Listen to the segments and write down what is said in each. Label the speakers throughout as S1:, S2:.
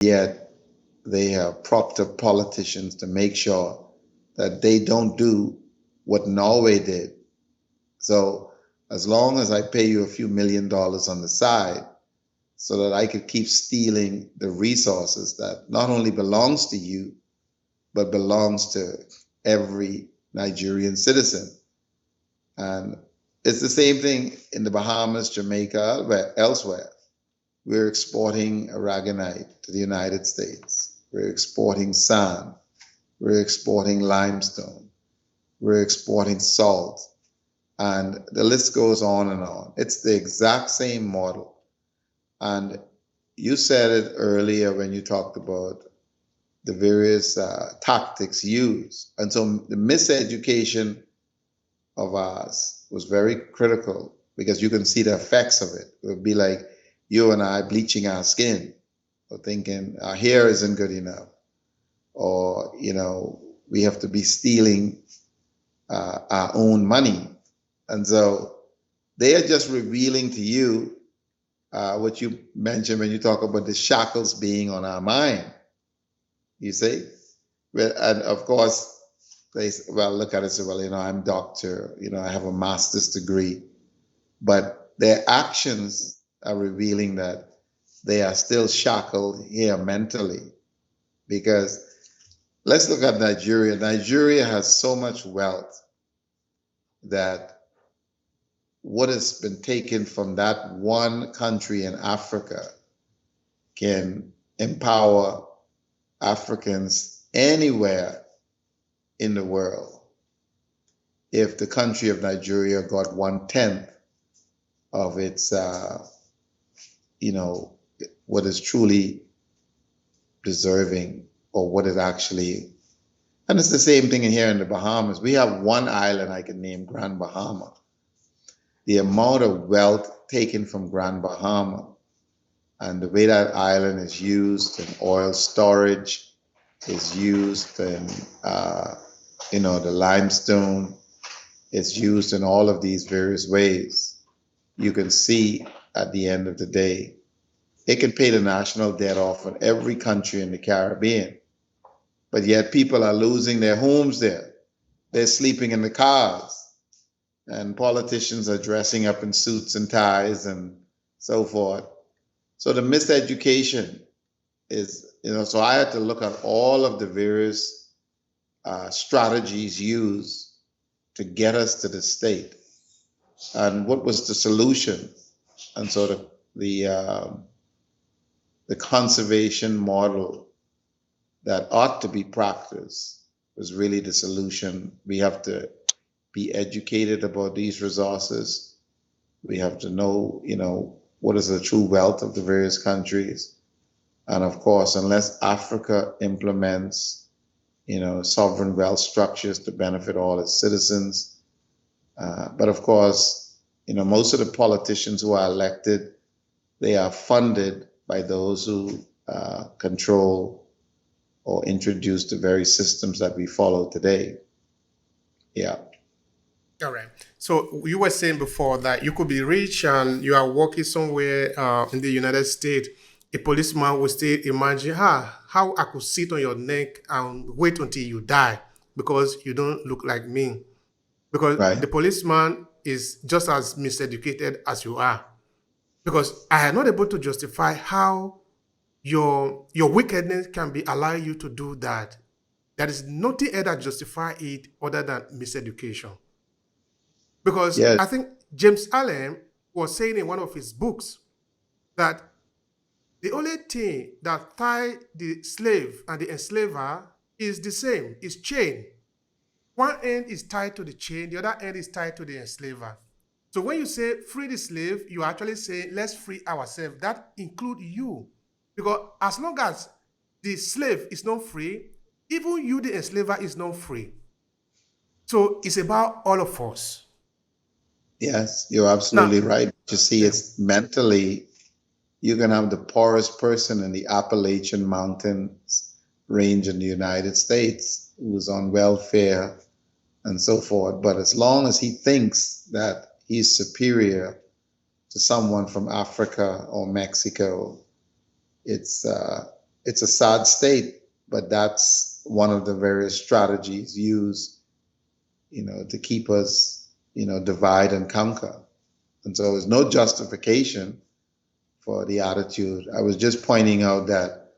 S1: Yet they have propped up politicians to make sure that they don't do what Norway did. So as long as I pay you a few $1 million on the side so that I could keep stealing the resources that not only belongs to you, but belongs to every Nigerian citizen. And it's the same thing in the Bahamas, Jamaica, elsewhere. We're exporting aragonite to the United States. We're exporting sand. We're exporting limestone. We're exporting salt. And the list goes on and on. It's the exact same model. And you said it earlier when you talked about the various tactics used. And so the miseducation of ours was very critical because you can see the effects of it. It would be like you and I bleaching our skin or thinking our hair isn't good enough, or, we have to be stealing our own money. And so they are just revealing to you what you mentioned when you talk about the shackles being on our mind. You see? Well, and of course, they look at it and say, well, I'm doctor, I have a master's degree. But their actions are revealing that they are still shackled here mentally. Because let's look at Nigeria. Nigeria has so much wealth that what has been taken from that one country in Africa can empower Africans anywhere in the world. If the country of Nigeria got 1/10 of its, what is truly deserving, or what it actually, and it's the same thing in here in the Bahamas. We have one island I can name, Grand Bahama. The amount of wealth taken from Grand Bahama and the way that island is used in oil storage, is used in, the limestone, it's used in all of these various ways. You can see at the end of the day, it can pay the national debt off in every country in the Caribbean. But yet people are losing their homes there. They're sleeping in the cars. And politicians are dressing up in suits and ties and so forth. So the miseducation is, so I had to look at all of the various strategies used to get us to the state. And what was the solution? And so the conservation model that ought to be practiced was really the solution. We have to be educated about these resources. We have to know, what is the true wealth of the various countries. And of course, unless Africa implements, sovereign wealth structures to benefit all its citizens. But of course, most of the politicians who are elected, they are funded by those who control or introduce the very systems that we follow today. Yeah.
S2: All right. So you were saying before that you could be rich and you are working somewhere in the United States. A policeman will still imagine, how I could sit on your neck and wait until you die because you don't look like me. Because
S1: Right.
S2: the policeman is just as miseducated as you are. Because I am not able to justify how your wickedness can be allow you to do that. There is nothing else that justify it other than miseducation. Because
S1: Yeah.
S2: I think James Allen was saying in one of his books that the only thing that tie the slave and the enslaver is the same, is chain. One end is tied to the chain, the other end is tied to the enslaver. So when you say free the slave, you actually say let's free ourselves. That includes you. Because as long as the slave is not free, even you, the enslaver, is not free. So it's about all of us.
S1: Yes, you're
S2: Now,
S1: absolutely right. You see,
S2: yeah.
S1: it's mentally, you can have the poorest person in the Appalachian Mountains range in the United States who's on welfare and so forth. But as long as he thinks that he's superior to someone from Africa or Mexico, it's it's a sad state, but that's one of the various strategies used, to keep us, divide and conquer. And so there's no justification for the attitude. I was just pointing out that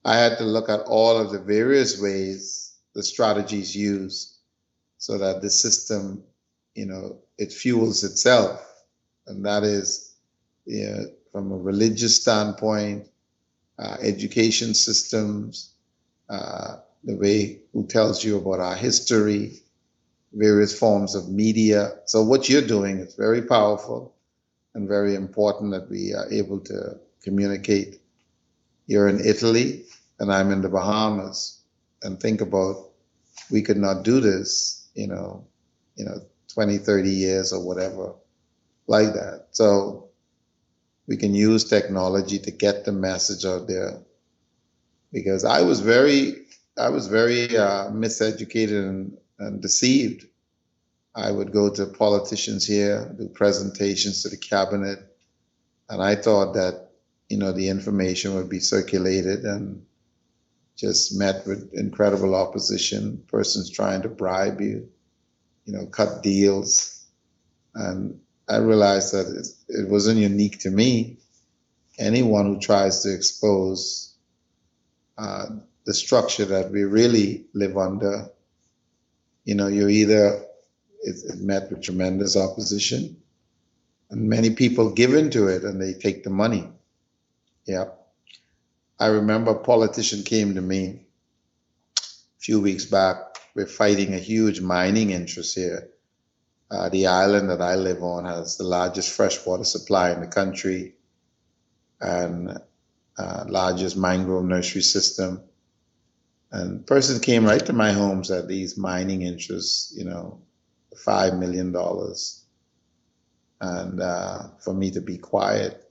S1: I had to look at all of the various ways the strategies used so that the system, it fuels itself. And that is, from a religious standpoint, education systems, the way who tells you about our history, various forms of media. So what you're doing is very powerful and very important that we are able to communicate. You're in Italy and I'm in the Bahamas, and think about, we could not do this, 20, 30 years or whatever like that. So we can use technology to get the message out there, because I was very miseducated and deceived. I would go to politicians here, do presentations to the cabinet, and I thought that, the information would be circulated, and just met with incredible opposition, persons trying to bribe you, cut deals. And I realized that it wasn't unique to me. Anyone who tries to expose the structure that we really live under, you're either, it met with tremendous opposition, and many people give into it and they take the money. Yeah. I remember a politician came to me a few weeks back. We're fighting a huge mining interest here. The island that I live on has the largest freshwater supply in the country, and largest mangrove nursery system. And the person came right to my home, said these mining interests, $5 million, and for me to be quiet.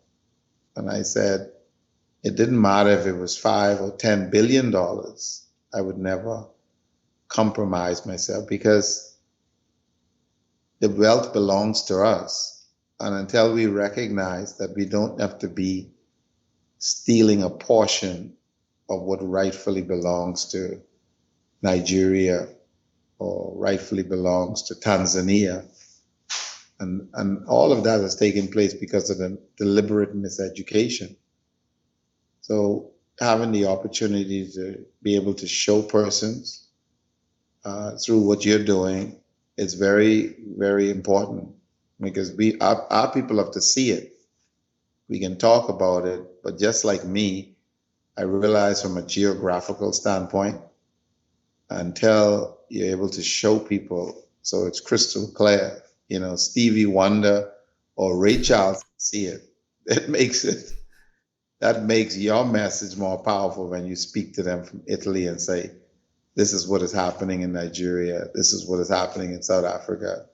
S1: And I said, it didn't matter if it was $5 or $10 billion. I would never compromise myself, because the wealth belongs to us. And until we recognize that we don't have to be stealing a portion of what rightfully belongs to Nigeria or rightfully belongs to Tanzania, and all of that has taken place because of the deliberate miseducation. So having the opportunity to be able to show persons through what you're doing is very, very important, because our people have to see it. We can talk about it, but just like me, I realize from a geographical standpoint, until you're able to show people so it's crystal clear, Stevie Wonder or Ray Charles see it. That makes your message more powerful when you speak to them from Italy and say, this is what is happening in Nigeria, this is what is happening in South Africa.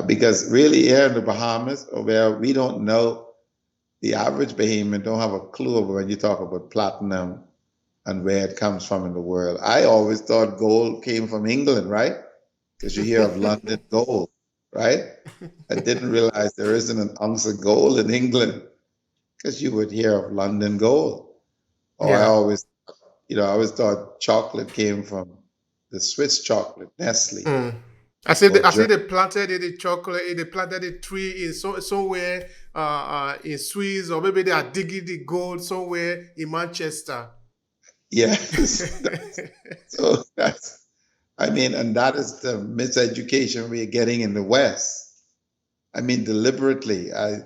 S1: Because really here in the Bahamas, where we don't know, the average Bahamian don't have a clue about when you talk about platinum and where it comes from in the world. I always thought gold came from England, right? Because you hear of London gold, right? I didn't realize there isn't an ounce of gold in England, because you would hear of London gold. Or I
S2: Yeah.
S1: always thought chocolate came from the Swiss chocolate, Nestle,
S2: Mm.
S1: or
S2: I see
S1: German.
S2: they planted the chocolate, they planted a tree in somewhere in Swiss, or maybe they are digging the gold somewhere in Manchester.
S1: Yes. So and that is the miseducation we are getting in the West. Deliberately, I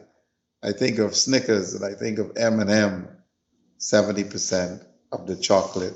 S1: think of Snickers and I think of M&M, 70% of the chocolate